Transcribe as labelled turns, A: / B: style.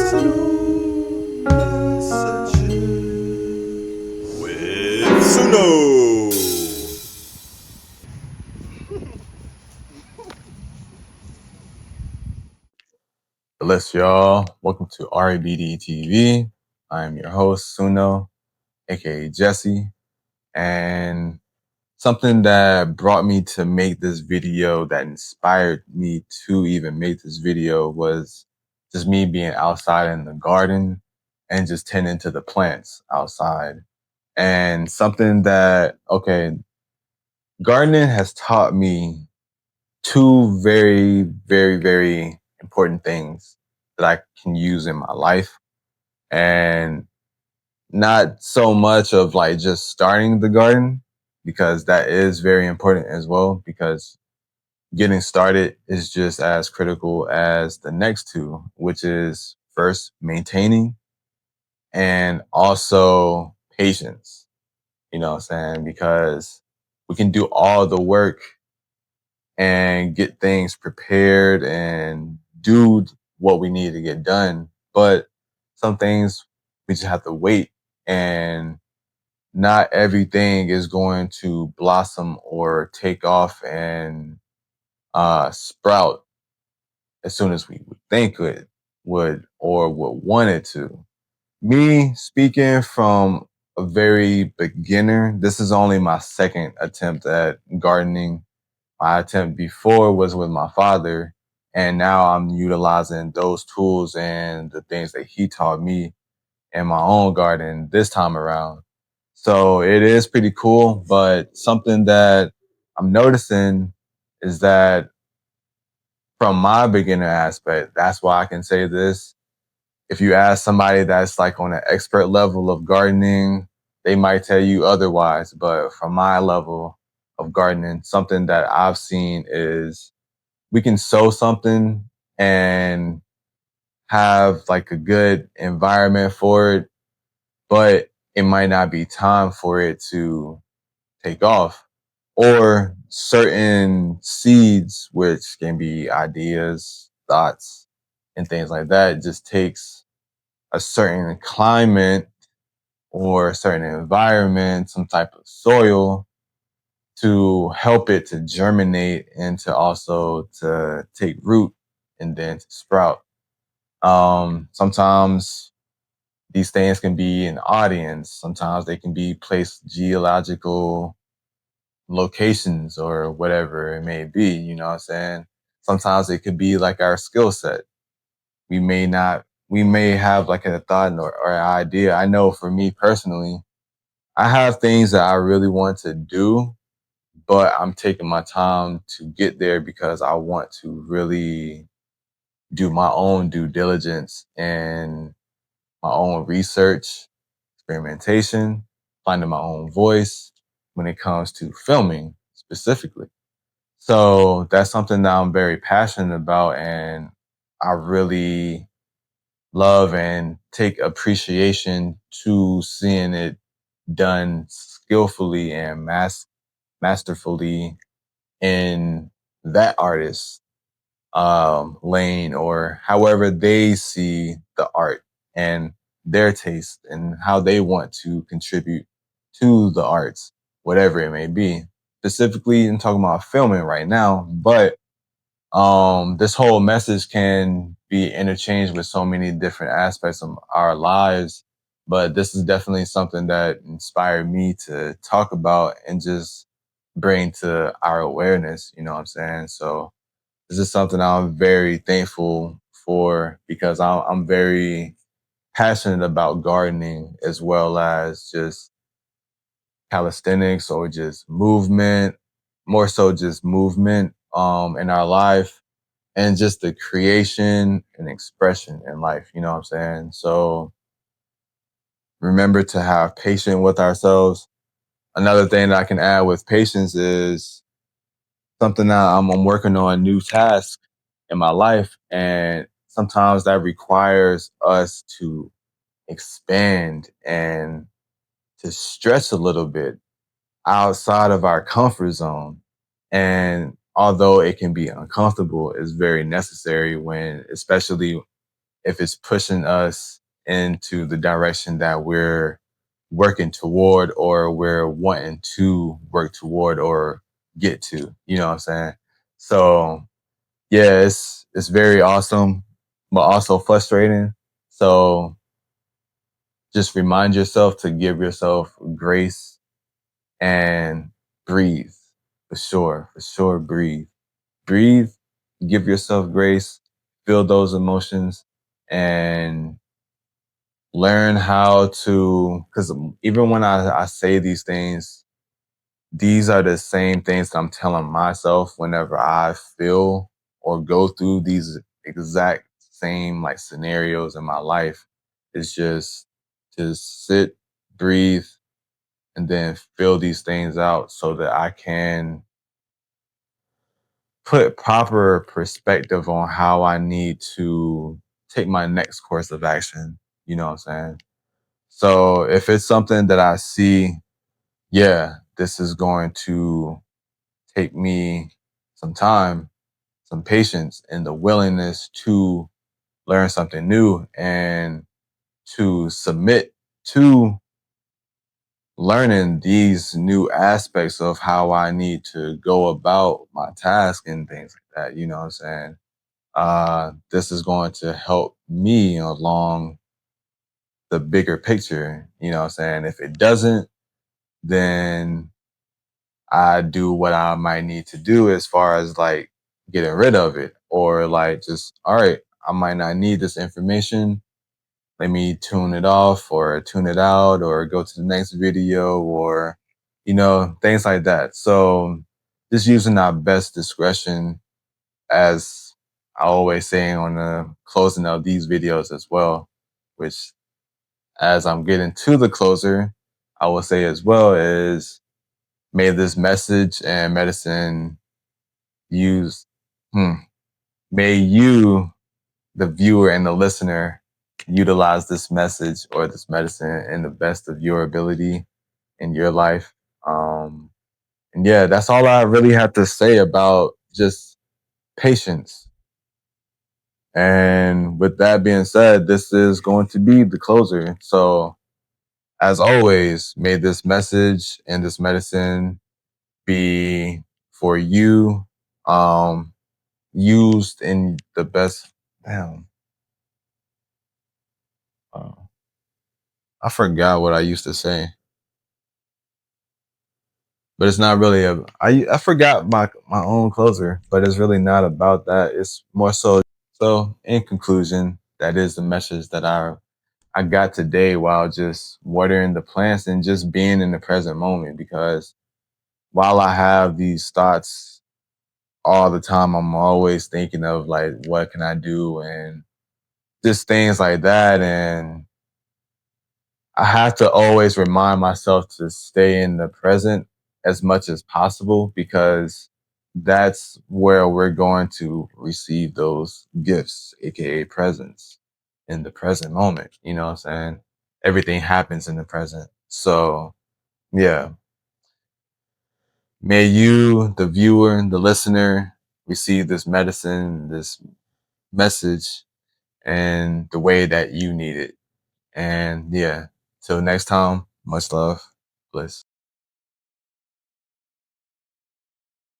A: Medicinal Messages with Suno. Bless y'all. Welcome to RABD TV. I'm your host, Suno, aka Jesse. And something that brought me to make this video, that inspired me to even make this video, was just me being outside in the garden and just tending to the plants outside. And something that, gardening has taught me two very, very, very important things that I can use in my life. And not so much of like just starting the garden, because that is very important as well, because getting started is just as critical as the next two, which is first maintaining and also patience. You know what I'm saying? Because we can do all the work and get things prepared and do what we need to get done. But some things we just have to wait, and not everything is going to blossom or take off and sprout as soon as we would think it would or would want it to. Me speaking from a very beginner, this is only my second attempt at gardening. My attempt before was with my father, and now I'm utilizing those tools and the things that he taught me in my own garden this time around. So it is pretty cool, but something that I'm noticing is that from my beginner aspect, that's why I can say this. If you ask somebody that's like on an expert level of gardening, they might tell you otherwise. But from my level of gardening, something that I've seen is we can sow something and have like a good environment for it, but it might not be time for it to take off. Or certain seeds, which can be ideas, thoughts, and things like that, just takes a certain climate or a certain environment, some type of soil, to help it to germinate and to also to take root and then to sprout. Sometimes these things can be an audience. Sometimes they can be placed geological locations or whatever it may be, you know what I'm saying? Sometimes it could be like our skill set. We may have like a thought or an idea. I know for me personally, I have things that I really want to do, but I'm taking my time to get there because I want to really do my own due diligence and my own research, experimentation, finding my own voice when it comes to filming specifically. So that's something that I'm very passionate about, and I really love and take appreciation to seeing it done skillfully and masterfully in that artist lane, or however they see the art and their taste and how they want to contribute to the arts, whatever it may be. Specifically, I'm talking about filming right now, but this whole message can be interchanged with so many different aspects of our lives. But this is definitely something that inspired me to talk about and just bring to our awareness, you know what I'm saying? So this is something I'm very thankful for, because I'm very passionate about gardening, as well as just calisthenics or just movement, more so just movement in our life, and just the creation and expression in life, you know what I'm saying? So remember to have patience with ourselves. Another thing that I can add with patience is something that I'm working on, a new task in my life. And sometimes that requires us to expand and to stretch a little bit outside of our comfort zone. And although it can be uncomfortable, it's very necessary, when, especially if it's pushing us into the direction that we're working toward or we're wanting to work toward or get to. You know what I'm saying? So yeah, it's very awesome, but also frustrating. So just remind yourself to give yourself grace and breathe. For sure, breathe. Breathe, give yourself grace, feel those emotions, and learn how to, because even when I say these things, these are the same things I'm telling myself whenever I feel or go through these exact same like scenarios in my life. It's just sit, breathe, and then feel these things out so that I can put proper perspective on how I need to take my next course of action. You know what I'm saying? So if it's something that I see, yeah, this is going to take me some time, some patience, and the willingness to learn something new and to submit to learning these new aspects of how I need to go about my task and things like that. You know what I'm saying? This is going to help me along the bigger picture. You know what I'm saying? If it doesn't, then I do what I might need to do as far as like getting rid of it or like just, all right, I might not need this information. Let me tune it off or tune it out or go to the next video or, things like that. So just using our best discretion, as I always say on the closing of these videos as well, which as I'm getting to the closer, I will say as well is may this message and medicine use, hmm, may you, the viewer and the listener, utilize this message or this medicine in the best of your ability in your life. And yeah, that's all I really have to say about just patience. And with that being said, this is going to be the closer. So as always, may this message and this medicine be for you, used in the best. Damn, uh, I forgot what I used to say, but it's not really I forgot my own closer, but it's really not about that. It's more so. So in conclusion, that is the message that I got today while just watering the plants and just being in the present moment. Because while I have these thoughts all the time, I'm always thinking of like, what can I do? And just things like that. And I have to always remind myself to stay in the present as much as possible because that's where we're going to receive those gifts, aka presents in the present moment. You know what I'm saying? Everything happens in the present. So yeah, may you, the viewer, the listener, receive this medicine, this message, and the way that you need it. And yeah, till next time, much love, bliss.